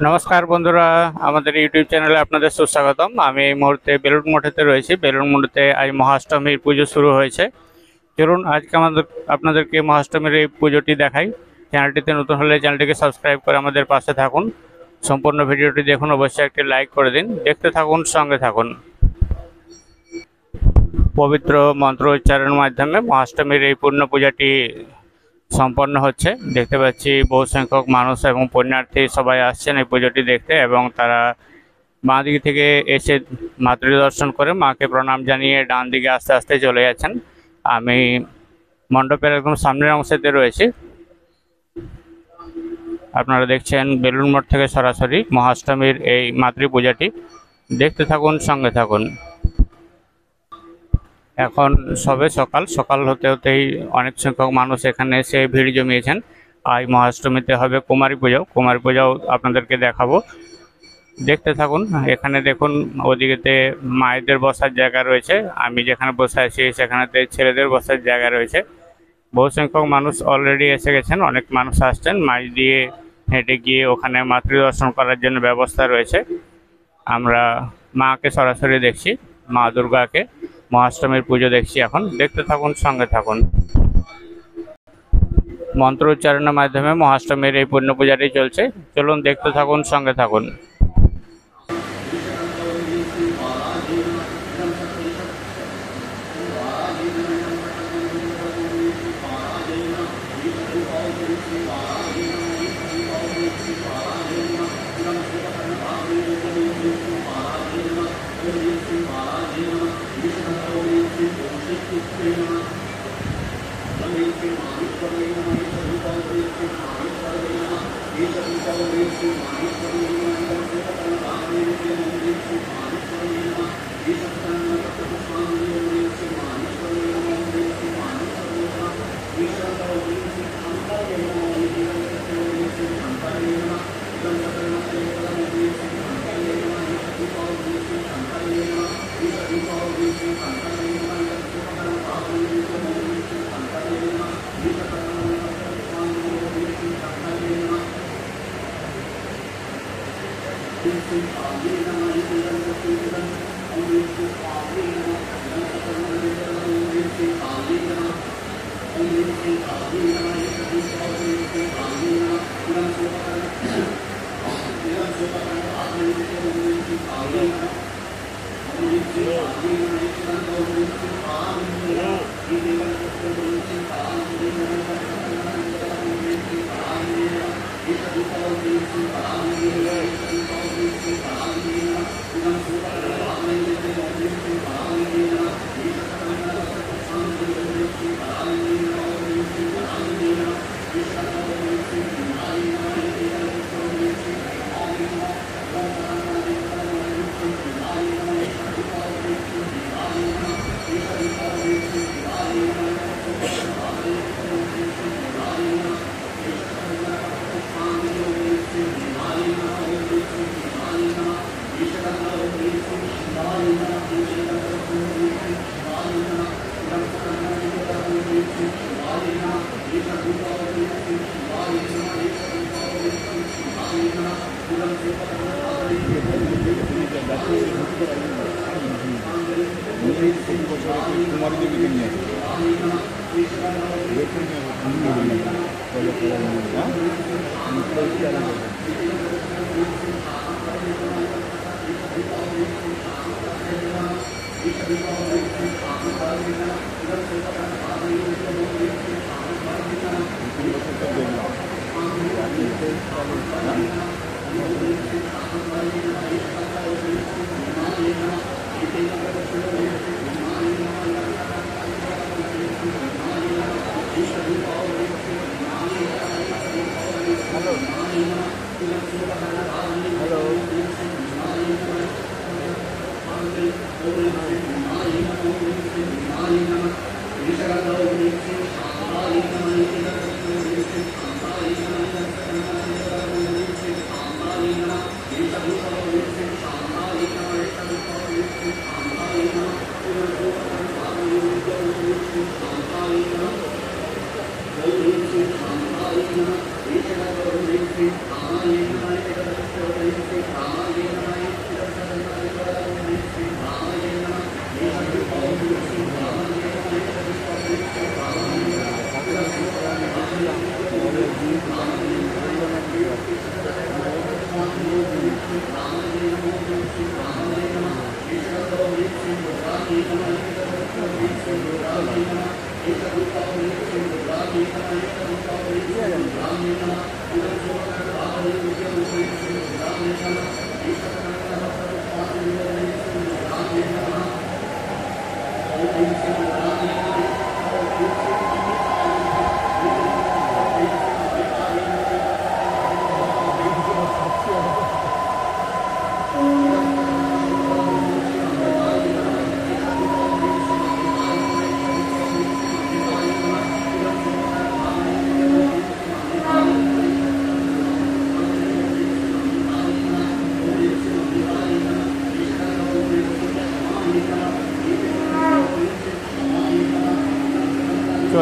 নমস্কার বন্ধুরা, আমাদের ইউটিউব চ্যানেলে আপনাদের সুস্বাগতম। আমি এই মুহূর্তে বেলুড় মঠেতে রয়েছি। বেলুড় মঠে আজ মহাষ্টমীর পুজো শুরু হয়েছে। চলুন আজকে আপনাদেরকে মহাষ্টমীর এই পুজোটি দেখাই। চ্যানেলটিতে নতুন হলে চ্যানেলটিকে সাবস্ক্রাইব করে আমাদের পাশে থাকুন। সম্পূর্ণ ভিডিওটি দেখুন, অবশ্যই একটি লাইক করে দিন। দেখতে থাকুন, সঙ্গে থাকুন। পবিত্র মন্ত্র উচ্চারণের মাধ্যমে মহাষ্টমীর এই পূর্ণ পূজাটি সম্পন্ন হচ্ছে। দেখতে পাচ্ছি বহু সংখ্যক মানুষ এবং পুণ্যার্থী সবাই আসছেন এই পুজোটি দেখতে, এবং তারা বাঁ দিক থেকে এসে মাতৃ দর্শন করে মাকে প্রণাম জানিয়ে ডান দিকে আস্তে আস্তে চলে যাচ্ছেন। আমি মণ্ডপের একদম সামনের অংশেতে রয়েছি। আপনারা দেখছেন বেলুড় মঠ থেকে সরাসরি মহাষ্টমীর এই মাতৃ পূজাটি। দেখতে থাকুন, সঙ্গে থাকুন। এখন সবে সকাল সকাল হতে হতেই অনেক সংখ্যক মানুষ এখানে এসে ভিড় জমিয়েছেন। আজ মহাষ্টমীতে হবে কুমারী পুজো। কুমারী পূজাও আপনাদেরকে দেখাবো, দেখতে থাকুন। এখানে দেখুন, ওদিকেতে মায়েদের বসার জায়গা রয়েছে, আমি যেখানে বসে আছি সেখানেতে ছেলেদের বসার জায়গা রয়েছে। বহু সংখ্যক মানুষ অলরেডি এসে গেছেন, অনেক মানুষ আসছেন। মাঝ দিয়ে হেঁটে গিয়ে ওখানে মাতৃ দর্শন করার জন্য ব্যবস্থা রয়েছে। আমরা মাকে সরাসরি দেখছি, মা দুর্গাকে মহাষ্টমীর পুজো দেখছি এখন। দেখতে থাকুন, সঙ্গে থাকুন। মন্ত্র উচ্চারণের মাধ্যমে মহাষ্টমীর এই পূর্ণ পূজাটি চলছে। চলুন দেখতে থাকুন, সঙ্গে থাকুন।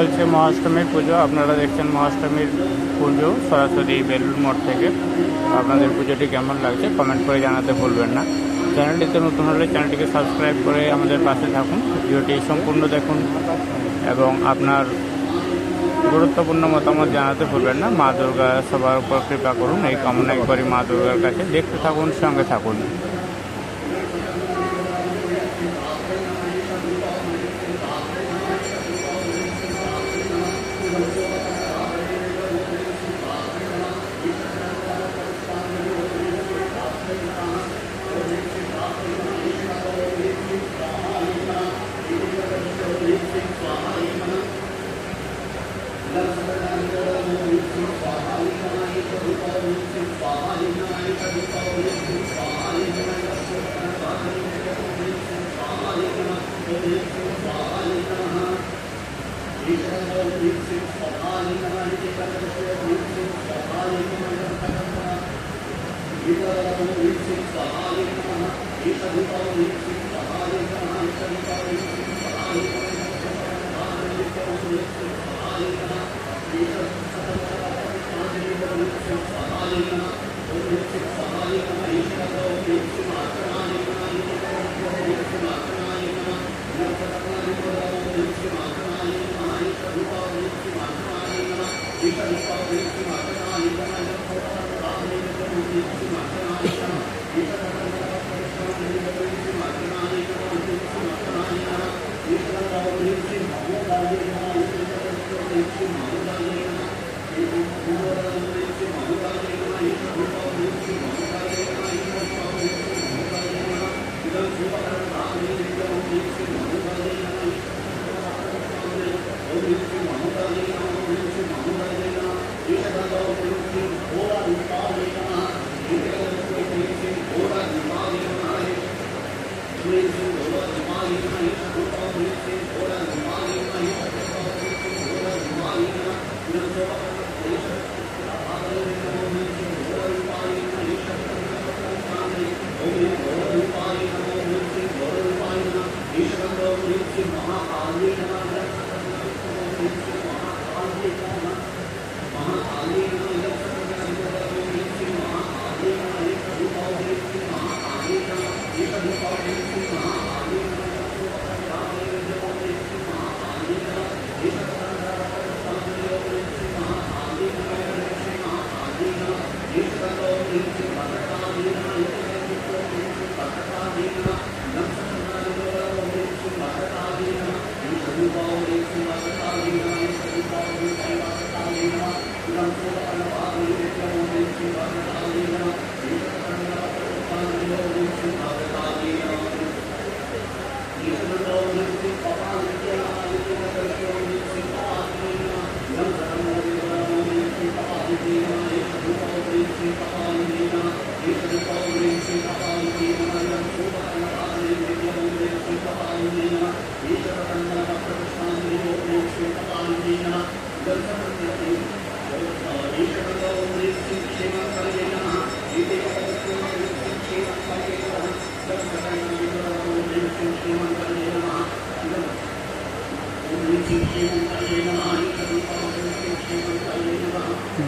চলছে মহাষ্টমীর পুজো। আপনারা দেখছেন মহাষ্টমীর পুজো সরাসরি বেলুড় মঠ থেকে। আপনাদের পুজোটি কেমন লাগছে কমেন্ট করে জানাতে ভুলবেন না। চ্যানেলটিতে নতুন হলে চ্যানেলটিকে সাবস্ক্রাইব করে আমাদের পাশে থাকুন, ভিডিওটি সম্পূর্ণ দেখুন এবং আপনার গুরুত্বপূর্ণ মতামত জানাতে ভুলবেন না। মা দুর্গা সবার উপর কৃপা করুন, এই কামনাই করি মা দুর্গার কাছে। দেখতে থাকুন, সঙ্গে থাকুন।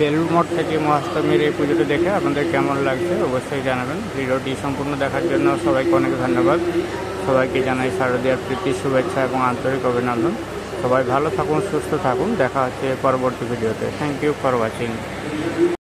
বেলুড় মঠ থেকে মহাষ্টমীর এই পুজোটা দেখে আপনাদের কেমন লাগছে অবশ্যই জানাবেন। ভিডিওটি সম্পূর্ণ দেখার জন্য সবাইকে অনেক ধন্যবাদ। সবাইকে জানাই শারদীয়ার প্রীতি, শুভেচ্ছা এবং আন্তরিক অভিনন্দন। সবাই ভালো থাকুন, সুস্থ থাকুন। দেখা হচ্ছে পরবর্তী ভিডিওতে। Thank you for watching.